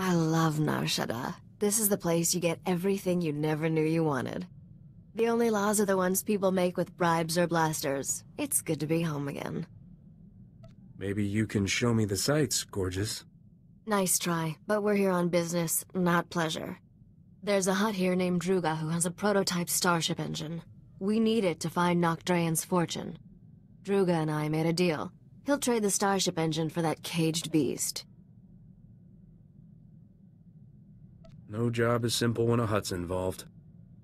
I love Nar Shadda. This is the place you get everything you never knew you wanted. The only laws are the ones people make with bribes or blasters. It's good to be home again. Maybe you can show me the sights, gorgeous. Nice try, but we're here on business, not pleasure. There's a Hutt here named Druga who has a prototype starship engine. We need it to find Nocdrayan's fortune. Druga and I made a deal. He'll trade the starship engine for that caged beast. No job is simple when a Hutt's involved.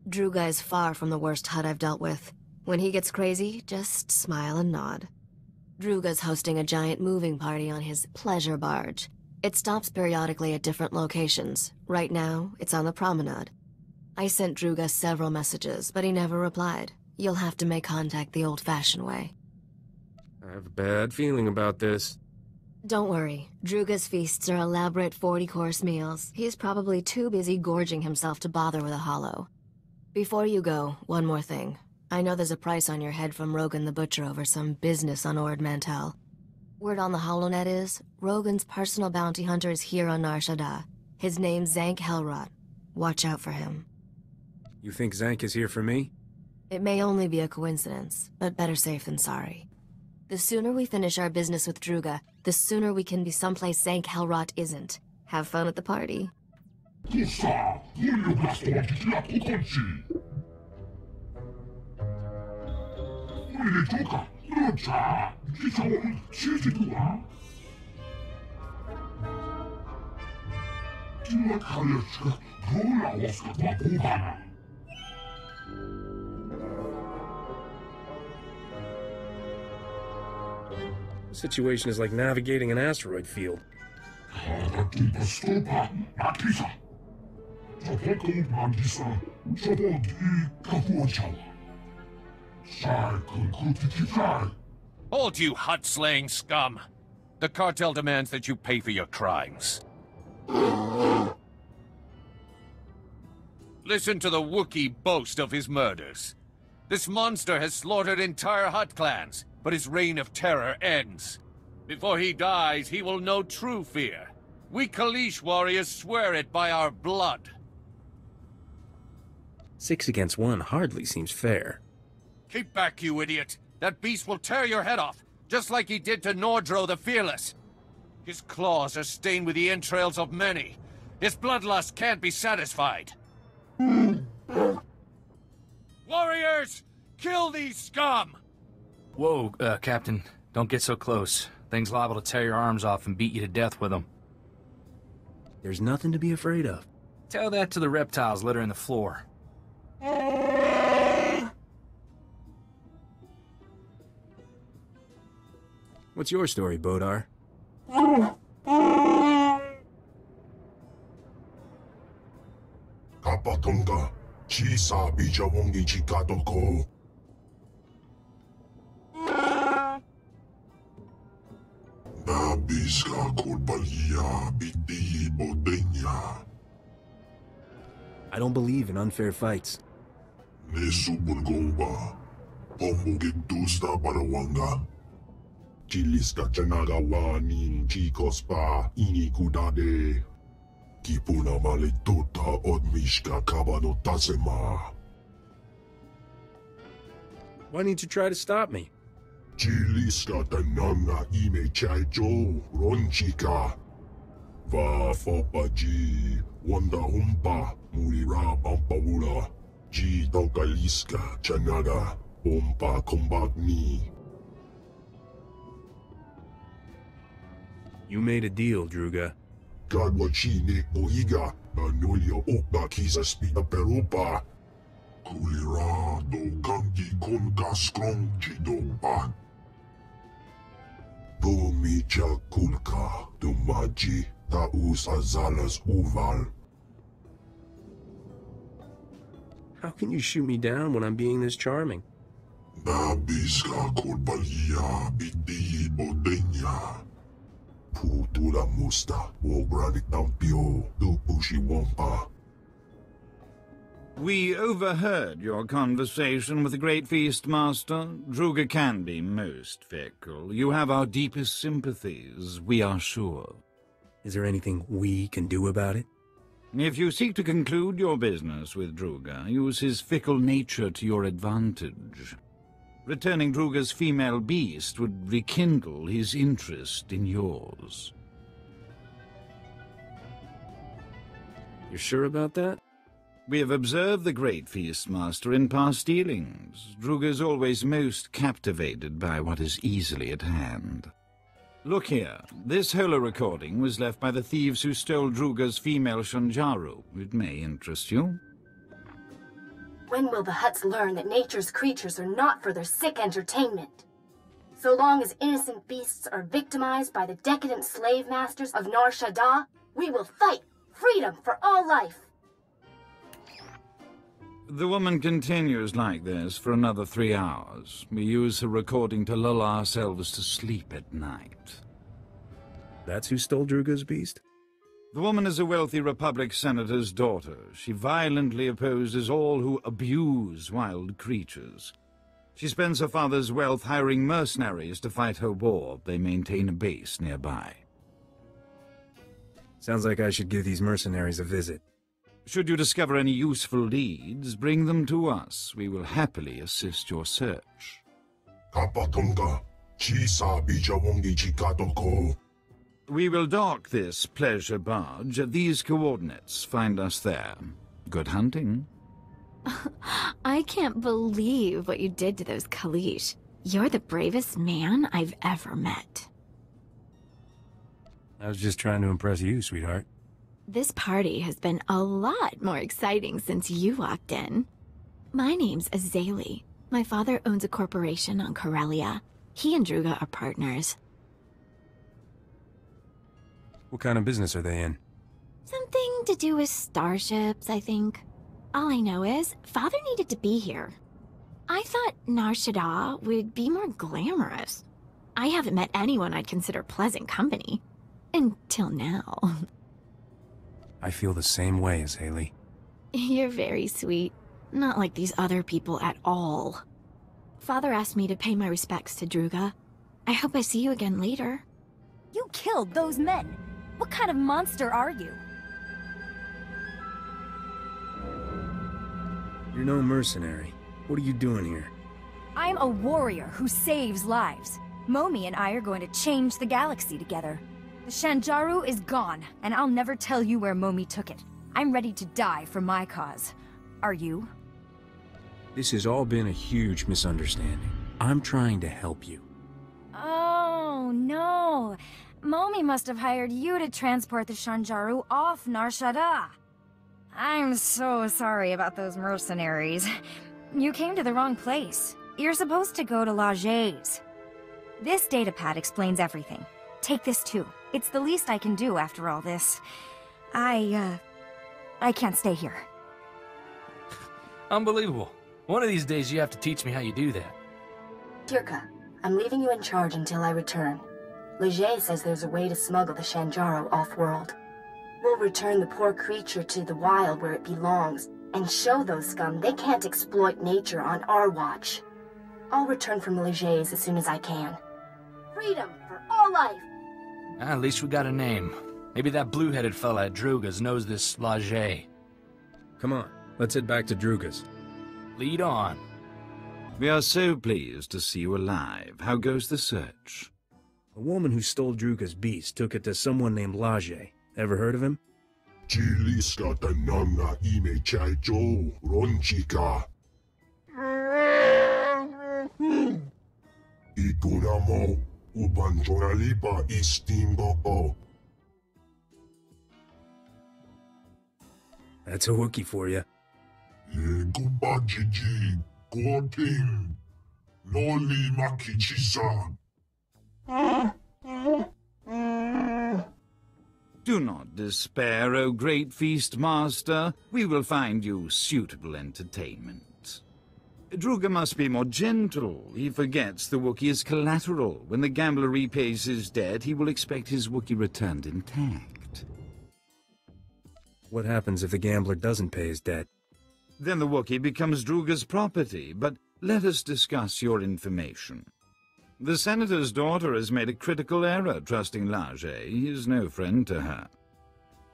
Druga is far from the worst Hutt I've dealt with. When he gets crazy, just smile and nod. Druga's hosting a giant moving party on his pleasure barge. It stops periodically at different locations. Right now, it's on the promenade. I sent Druga several messages, but he never replied. You'll have to make contact the old-fashioned way. I have a bad feeling about this. Don't worry. Druga's feasts are elaborate 40-course meals. He's probably too busy gorging himself to bother with a hollow. Before you go, one more thing. I know there's a price on your head from Rogan the Butcher over some business on Ord Mantell. Word on the HoloNet is, Rogan's personal bounty hunter is here on Nar Shadda. His name's Zank Helrot. Watch out for him. You think Zank is here for me? It may only be a coincidence, but better safe than sorry. The sooner we finish our business with Druga, the sooner we can be someplace Zank Helrot isn't. Have fun at the party. The situation is like navigating an asteroid field. Hold, you Hutt-slaying scum! The cartel demands that you pay for your crimes. Listen to the Wookiee boast of his murders. This monster has slaughtered entire Hutt clans, but his reign of terror ends. Before he dies, he will know true fear. We Kalish warriors swear it by our blood. 6 against 1 hardly seems fair. Keep back, you idiot! That beast will tear your head off, just like he did to Nordro the Fearless. His claws are stained with the entrails of many. His bloodlust can't be satisfied. Warriors! Kill these scum! Whoa, Captain. Don't get so close. Thing's liable to tear your arms off and beat you to death with them. There's nothing to be afraid of. Tell that to the reptiles littering the floor. What's your story, Bodar? Kapatonga, Chisa Bijawongi Chikatoko. Nabiska Kurbalia Biti Bodenya. I don't believe in unfair fights. Nesubulgomba, Pombugintusta Parawanga. Chiliska Chanagawani, Chikospa, Inikudade. Kipuna Maletota Odmishka Kabano Tasema. Why didn't you try to stop me? Chiliska Tananga Ime Chaijo, Ronchika. Va Fopaji, Wanda Humpa, Murira Pampawula. Ji Dokaliska Chanaga, Umpa Kombagni. You made a deal, Druga. Gadwachine Boiga, Anulio Opa Kisa Spita Perupa. Kulira do Gangi Konga Strong Jidopa. Domicha Kulka, Dumaji, Taus Azalas Uval. How can you shoot me down when I'm being this charming? Nabiska Kurbalia Biti Bodenya. Putula Musta, Wogranik Dampio, Dupushi Wampa. We overheard your conversation with the Great Feast Master. Druga can be most fickle. You have our deepest sympathies, we are sure. Is there anything we can do about it? If you seek to conclude your business with Druga, use his fickle nature to your advantage. Returning Druga's female beast would rekindle his interest in yours. You're sure about that? We have observed the Great Feast Master in past dealings. Druga's always most captivated by what is easily at hand. Look here. This holo recording was left by the thieves who stole Druga's female Shanjaru. It may interest you. When will the Hutts learn that nature's creatures are not for their sick entertainment? So long as innocent beasts are victimized by the decadent slave masters of Nar Shadda, we will fight freedom for all life. The woman continues like this for another 3 hours. We use her recording to lull ourselves to sleep at night. That's who stole Druga's beast? The woman is a wealthy Republic senator's daughter. She violently opposes all who abuse wild creatures. She spends her father's wealth hiring mercenaries to fight her war. They maintain a base nearby. Sounds like I should give these mercenaries a visit. Should you discover any useful leads, bring them to us. We will happily assist your search. We will dock this pleasure barge at these coordinates. Find us there. Good hunting. I can't believe what you did to those Kalish. You're the bravest man I've ever met. I was just trying to impress you, sweetheart. This party has been a lot more exciting since you walked in. My name's Azalea. My father owns a corporation on Corellia. He and Druga are partners. What kind of business are they in? Something to do with starships, I think. All I know is, Father needed to be here. I thought Nar Shadda would be more glamorous. I haven't met anyone I'd consider pleasant company. Until now. I feel the same way as Haley. You're very sweet. Not like these other people at all. Father asked me to pay my respects to Druga. I hope I see you again later. You killed those men! What kind of monster are you? You're no mercenary. What are you doing here? I'm a warrior who saves lives. Momi and I are going to change the galaxy together. The Shanjaru is gone, and I'll never tell you where Momi took it. I'm ready to die for my cause. Are you? This has all been a huge misunderstanding. I'm trying to help you. Oh, no. Momi must have hired you to transport the Shanjaru off Nar Shadda. I'm so sorry about those mercenaries. You came to the wrong place. You're supposed to go to Laje's. This datapad explains everything. Take this too. It's the least I can do after all this. I can't stay here. Unbelievable. One of these days you have to teach me how you do that. Tirka, I'm leaving you in charge until I return. Leger says there's a way to smuggle the Shanjaru off-world. We'll return the poor creature to the wild where it belongs, and show those scum they can't exploit nature on our watch. I'll return from Leger's as soon as I can. Freedom for all life! At least we got a name. Maybe that blue-headed fella at Druga's knows this Laje. Come on, let's head back to Druga's. Lead on. We are so pleased to see you alive. How goes the search? A woman who stole Druga's beast took it to someone named Laje. Ever heard of him? Jiliska tanana ime chaijo ronchika. Ikunamo ubanjoralipa istimbo. That's a Wookiee for you. Kubajiji Gorting Loli Makichisa. Do not despair, O Great Feast Master. We will find you suitable entertainment. Druga must be more gentle. He forgets the Wookiee is collateral. When the gambler repays his debt, he will expect his Wookiee returned intact. What happens if the gambler doesn't pay his debt? Then the Wookiee becomes Druga's property, but let us discuss your information. The senator's daughter has made a critical error trusting Lage. He is no friend to her.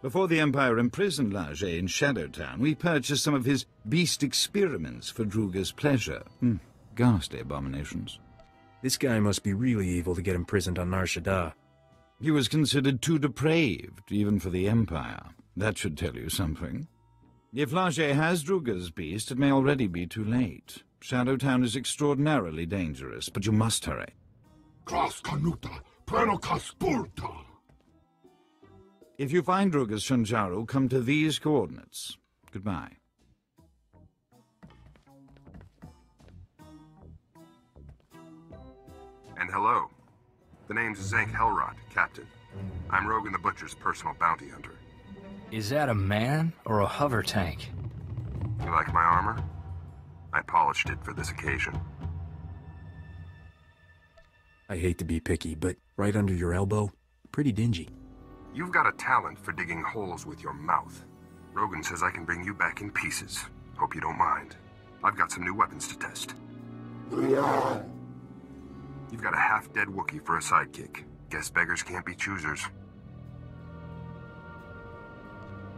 Before the Empire imprisoned Lage in Shadowtown, we purchased some of his beast experiments for Druga's pleasure. Ghastly abominations. This guy must be really evil to get imprisoned on Nar Shadda. He was considered too depraved, even for the Empire. That should tell you something. If Lage has Druga's beast, it may already be too late. Shadowtown is extraordinarily dangerous, but you must hurry. Kras kanuta, prenokas purta. If you find Druga's Shanjaru, come to these coordinates. Goodbye. And hello. The name's Zank Helrod, Captain. I'm Rogan the Butcher's personal bounty hunter. Is that a man or a hover tank? You like my armor? I polished it for this occasion. I hate to be picky, but right under your elbow, pretty dingy. You've got a talent for digging holes with your mouth. Rogan says I can bring you back in pieces. Hope you don't mind. I've got some new weapons to test. You've got a half-dead Wookiee for a sidekick. Guess beggars can't be choosers.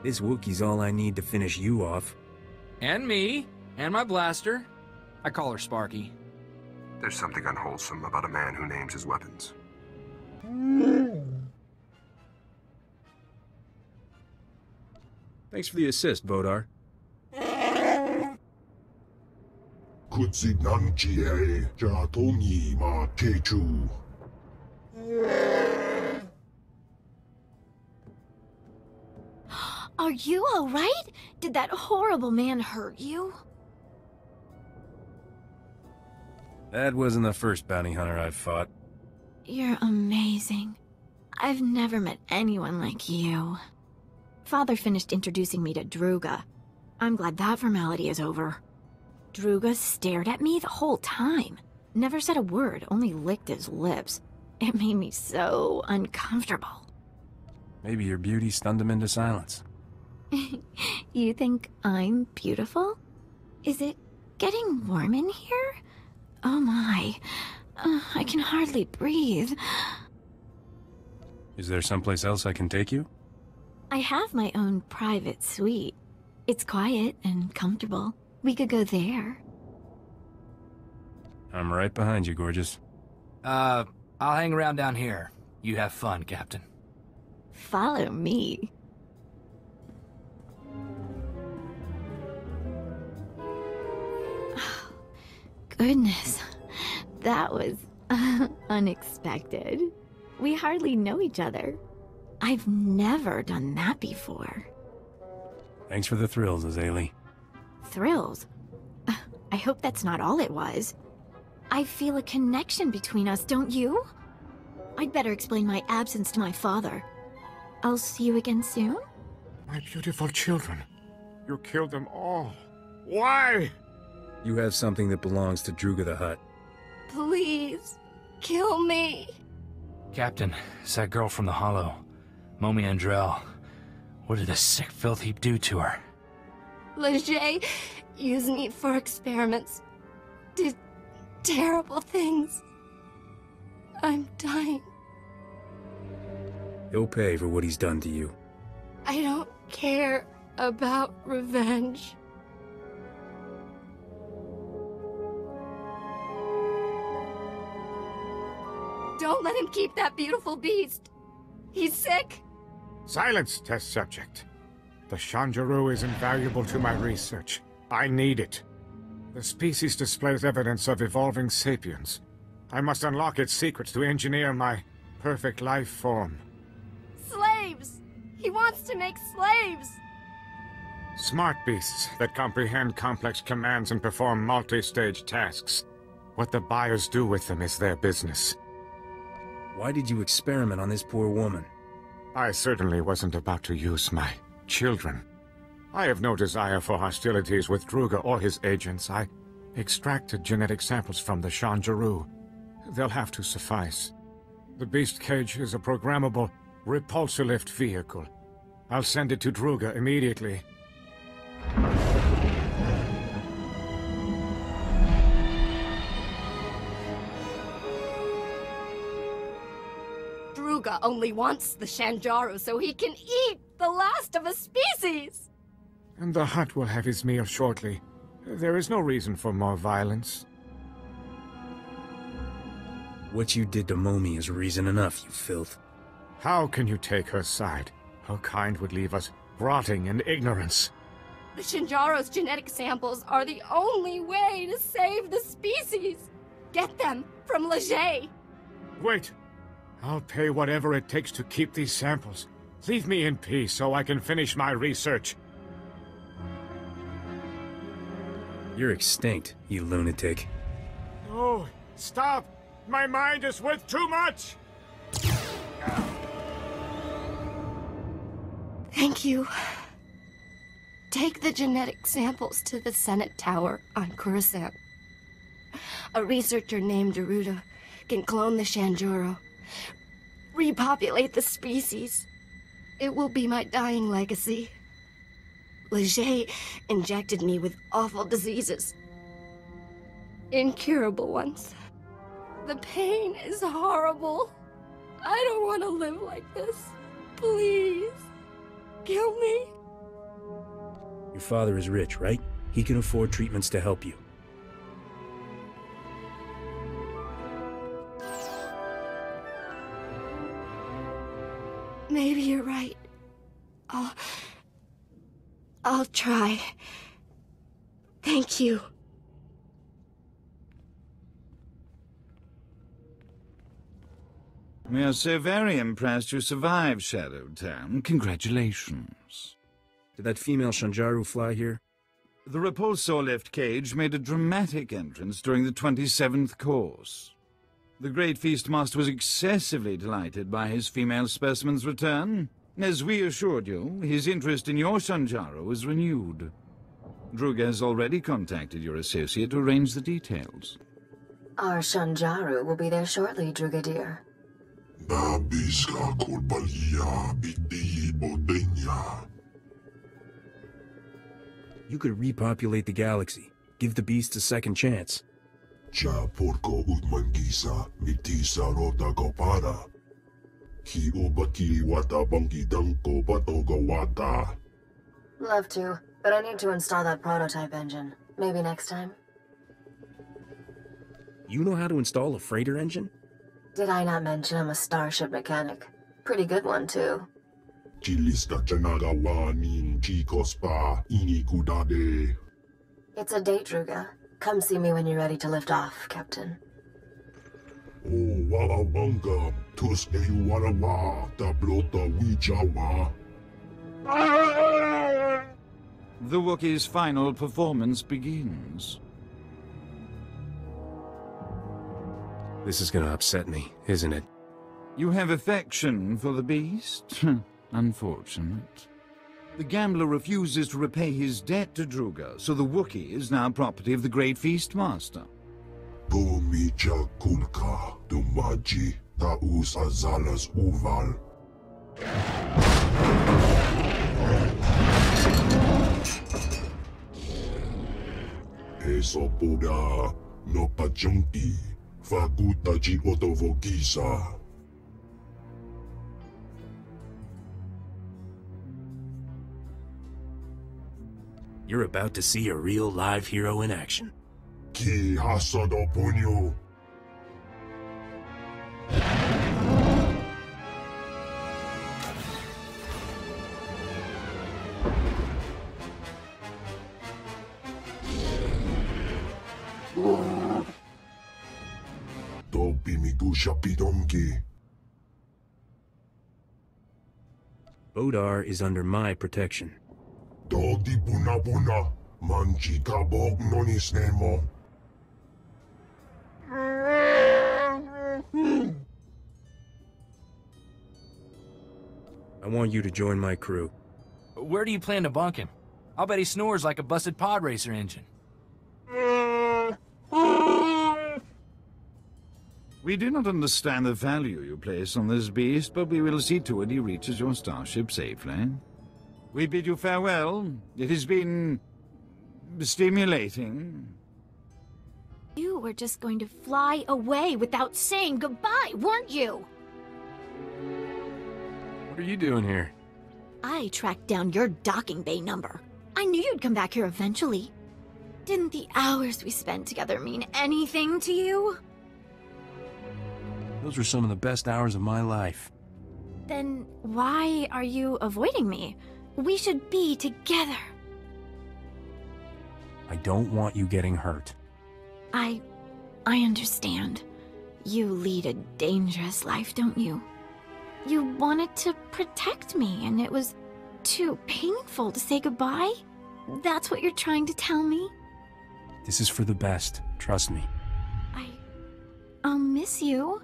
This Wookiee's all I need to finish you off. And me. And my blaster. I call her Sparky. There's something unwholesome about a man who names his weapons. Thanks for the assist, Vodar. Kutsinanjie, Jatongi ma techu. Are you all right? Did that horrible man hurt you? That wasn't the first bounty hunter I've fought. You're amazing. I've never met anyone like you. Father finished introducing me to Druga. I'm glad that formality is over. Druga stared at me the whole time. Never said a word, only licked his lips. It made me so uncomfortable. Maybe your beauty stunned him into silence. You think I'm beautiful? Is it getting warm in here? Oh my. I can hardly breathe. Is there someplace else I can take you? I have my own private suite. It's quiet and comfortable. We could go there. I'm right behind you, gorgeous. I'll hang around down here. You have fun, Captain. Follow me. Goodness, that was unexpected. We hardly know each other. I've never done that before. Thanks for the thrills, Azalea. Thrills? I hope that's not all it was. I feel a connection between us, don't you? I'd better explain my absence to my father. I'll see you again soon? My beautiful children. You killed them all. Why? You have something that belongs to Druga the Hutt. Please, kill me. Captain, it's that girl from the Hollow. Momi Andrell. What did the sick filth heap do to her? Leger used me for experiments. Did terrible things. I'm dying. He'll pay for what he's done to you. I don't care about revenge. Don't let him keep that beautiful beast. He's sick. Silence, test subject. The Shanjaru is invaluable to my research. I need it. The species displays evidence of evolving sapiens. I must unlock its secrets to engineer my perfect life form. Slaves! He wants to make slaves! Smart beasts that comprehend complex commands and perform multi-stage tasks. What the buyers do with them is their business. Why did you experiment on this poor woman? I certainly wasn't about to use my children. I have no desire for hostilities with Druga or his agents. I extracted genetic samples from the Shanjaru. They'll have to suffice. The beast cage is a programmable repulsor-lift vehicle. I'll send it to Druga immediately. Druga only wants the Shanjaru so he can eat the last of a species! And the Hutt will have his meal shortly. There is no reason for more violence. What you did to Momi is reason enough, you filth. How can you take her side? Her kind would leave us rotting in ignorance. The Shinjaro's genetic samples are the only way to save the species! Get them from Leger! Wait! I'll pay whatever it takes to keep these samples. Leave me in peace so I can finish my research. You're extinct, you lunatic. No! Stop! My mind is worth too much! Thank you. Take the genetic samples to the Senate Tower on Coruscant. A researcher named Daruda can clone the Shanjuro, repopulate the species. It will be my dying legacy. Leger injected me with awful diseases. Incurable ones. The pain is horrible. I don't want to live like this. Please. Kill me. Your father is rich, right? He can afford treatments to help you. Maybe you're right. I'll try. Thank you. We are so very impressed you survived Shadowtown. Congratulations. Did that female Shanjaru fly here? The repulsor lift cage made a dramatic entrance during the 27th course. The Great Feast Master was excessively delighted by his female specimen's return. As we assured you, his interest in your Shanjaru was renewed. Druga has already contacted your associate to arrange the details. Our Shanjaru will be there shortly, Druga dear. You could repopulate the galaxy. Give the beast a second chance. Love to, but I need to install that prototype engine. Maybe next time? You know how to install a freighter engine? Did I not mention I'm a starship mechanic? Pretty good one, too. It's a date, Druga. Come see me when you're ready to lift off, Captain. The Wookiee's final performance begins. This is gonna upset me, isn't it? You have affection for the beast? Unfortunate. The gambler refuses to repay his debt to Druga, so the Wookiee is now property of the Great Feast Master. You're about to see a real live hero in action. SWTOR is under my protection. I want you to join my crew. Where do you plan to bunk him? I'll bet he snores like a busted pod racer engine. We do not understand the value you place on this beast, but we will see to it he reaches your starship safely. We bid you farewell. It has been stimulating. You were just going to fly away without saying goodbye, weren't you? are you doing here? I tracked down your docking bay number. I knew you'd come back here eventually. Didn't the hours we spent together mean anything to you? Those were some of the best hours of my life. Then why are you avoiding me? We should be together. I don't want you getting hurt. I understand. You lead a dangerous life, don't you? You wanted to protect me, and it was too painful to say goodbye? That's what you're trying to tell me? This is for the best, trust me. I'll miss you.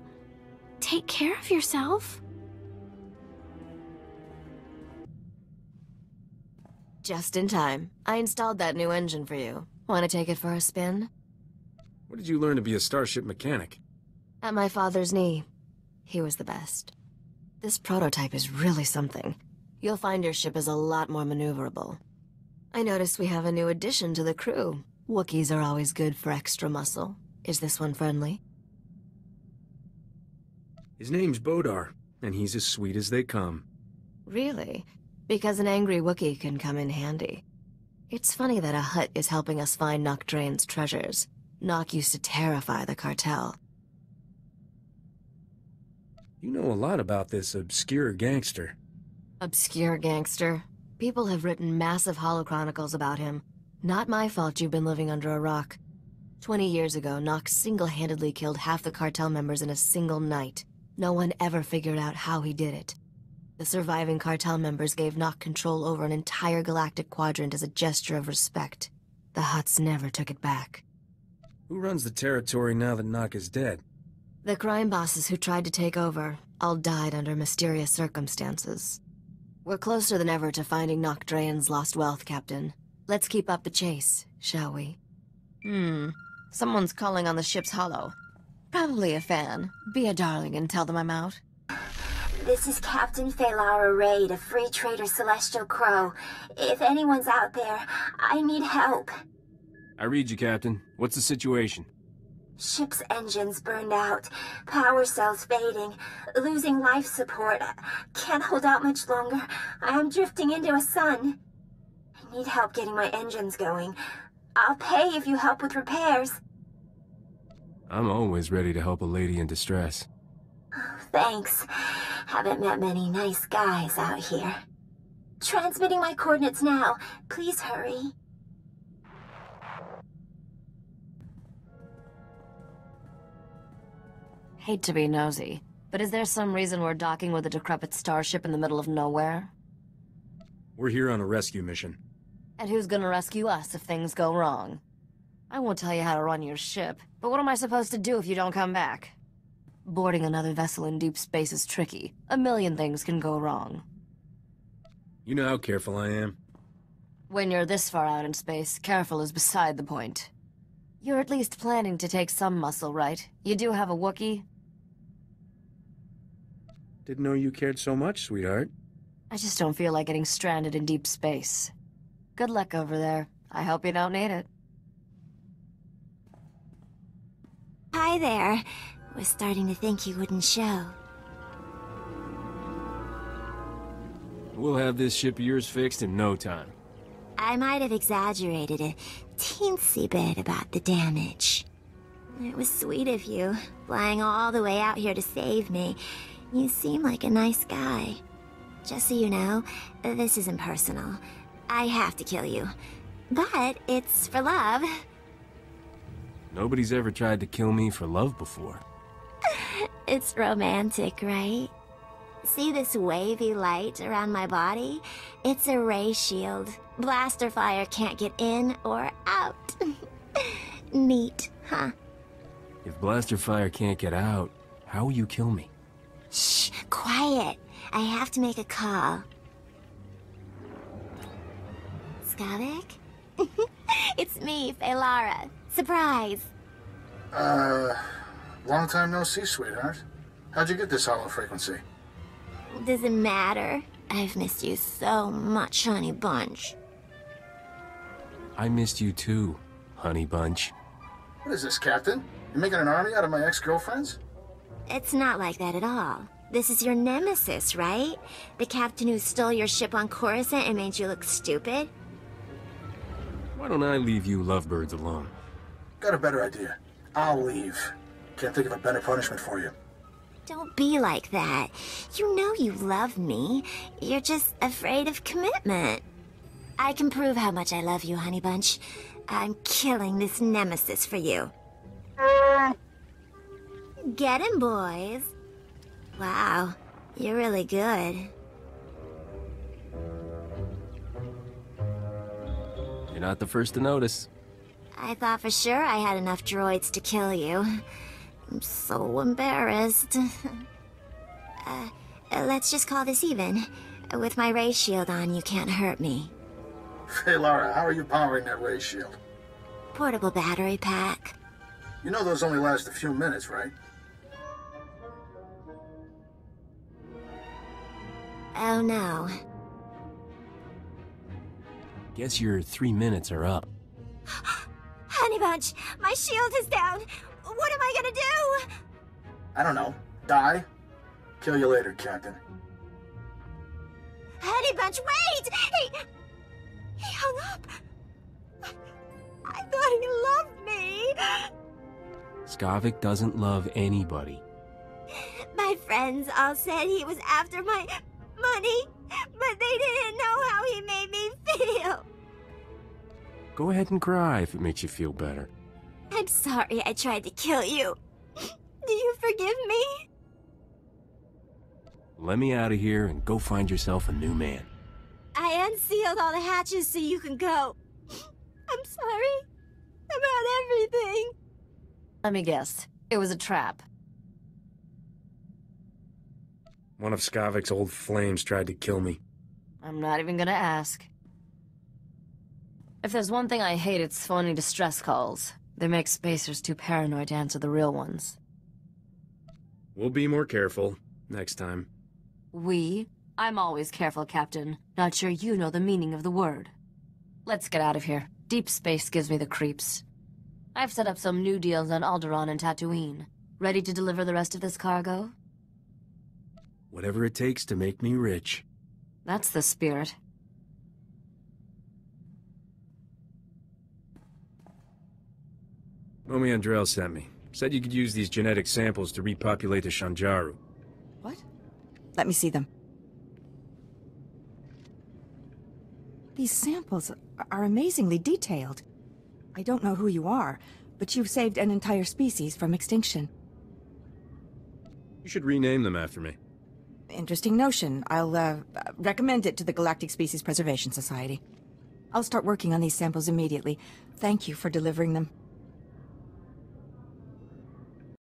Take care of yourself. Just in time. I installed that new engine for you. Want to take it for a spin? Where did you learn to be a starship mechanic? At my father's knee. He was the best. This prototype is really something. You'll find your ship is a lot more maneuverable. I noticed we have a new addition to the crew. Wookiees are always good for extra muscle. Is this one friendly? His name's Bodar, and he's as sweet as they come. Really? Because an angry Wookiee can come in handy. It's funny that a Hutt is helping us find Nock Drain's treasures. Nock used to terrify the cartel. You know a lot about this obscure gangster. Obscure gangster? People have written massive holochronicles about him. Not my fault you've been living under a rock. 20 years ago, Nock single-handedly killed half the cartel members in a single night. No one ever figured out how he did it. The surviving cartel members gave Nock control over an entire galactic quadrant as a gesture of respect. The Hutts never took it back. Who runs the territory now that Nock is dead? The crime bosses who tried to take over all died under mysterious circumstances. We're closer than ever to finding Nock Drain's lost wealth, Captain. Let's keep up the chase, shall we? Someone's calling on the ship's holo. Probably a fan. Be a darling and tell them I'm out. This is Captain Felara Raid of Free Trader Celestial Crow. If anyone's out there, I need help. I read you, Captain. What's the situation? Ship's engines burned out. Power cells fading. Losing life support. Can't hold out much longer. I am drifting into a sun. I need help getting my engines going. I'll pay if you help with repairs. I'm always ready to help a lady in distress. Thanks. Haven't met many nice guys out here. Transmitting my coordinates now. Please hurry. Hate to be nosy, but is there some reason we're docking with a decrepit starship in the middle of nowhere? We're here on a rescue mission. And who's gonna rescue us if things go wrong? I won't tell you how to run your ship, but what am I supposed to do if you don't come back? Boarding another vessel in deep space is tricky. A million things can go wrong. You know how careful I am. When you're this far out in space, careful is beside the point. You're at least planning to take some muscle, right? You do have a Wookiee? Didn't know you cared so much, sweetheart. I just don't feel like getting stranded in deep space. Good luck over there. I hope you don't need it. Hi there. Was starting to think you wouldn't show. We'll have this ship of yours fixed in no time. I might have exaggerated a teensy bit about the damage. It was sweet of you, flying all the way out here to save me. You seem like a nice guy. Just so you know, this isn't personal. I have to kill you. But it's for love. Nobody's ever tried to kill me for love before. It's romantic, right? See this wavy light around my body? It's a ray shield. Blaster fire can't get in or out. Neat, huh? If blaster fire can't get out, how will you kill me? Shh, quiet. I have to make a call. Skavik? It's me, Felara. Surprise. Long time no see, sweetheart. How'd you get this hollow frequency? Doesn't matter. I've missed you so much, honey bunch. I missed you too, honey bunch. What is this, Captain? You making an army out of my ex-girlfriends? It's not like that at all. This is your nemesis, right? The captain who stole your ship on Coruscant and made you look stupid? Why don't I leave you lovebirds alone? Got a better idea. I'll leave. Can't think of a better punishment for you. Don't be like that. You know you love me. You're just afraid of commitment. I can prove how much I love you, Honey Bunch. I'm killing this nemesis for you. Get him, boys. Wow, you're really good. You're not the first to notice. I thought for sure I had enough droids to kill you. I'm so embarrassed. Let's just call this even. With my ray shield on, you can't hurt me. Hey, Lara, how are you powering that ray shield? Portable battery pack. You know those only last a few minutes, right? Oh, no. Guess your 3 minutes are up. Honey Bunch, my shield is down. What am I gonna do? I don't know. Die? Kill you later, Captain. Honey Bunch, wait! He hung up. I thought he loved me. Skavik doesn't love anybody. My friends all said he was after my money, but they didn't know how he made me feel. Go ahead and cry if it makes you feel better. I'm sorry I tried to kill you. Do you forgive me? Let me out of here and go find yourself a new man. I unsealed all the hatches so you can go. I'm sorry about everything. Let me guess. It was a trap. One of Skavik's old flames tried to kill me. I'm not even gonna ask. If there's one thing I hate, it's phony distress calls. They make spacers too paranoid to answer the real ones. We'll be more careful next time. We? I'm always careful, Captain. Not sure you know the meaning of the word. Let's get out of here. Deep space gives me the creeps. I've set up some new deals on Alderaan and Tatooine. Ready to deliver the rest of this cargo? Whatever it takes to make me rich. That's the spirit. Momi Andrell sent me. Said you could use these genetic samples to repopulate the Shanjaru. What? Let me see them. These samples are amazingly detailed. I don't know who you are, but you've saved an entire species from extinction. You should rename them after me. Interesting notion. I'll, recommend it to the Galactic Species Preservation Society. I'll start working on these samples immediately. Thank you for delivering them.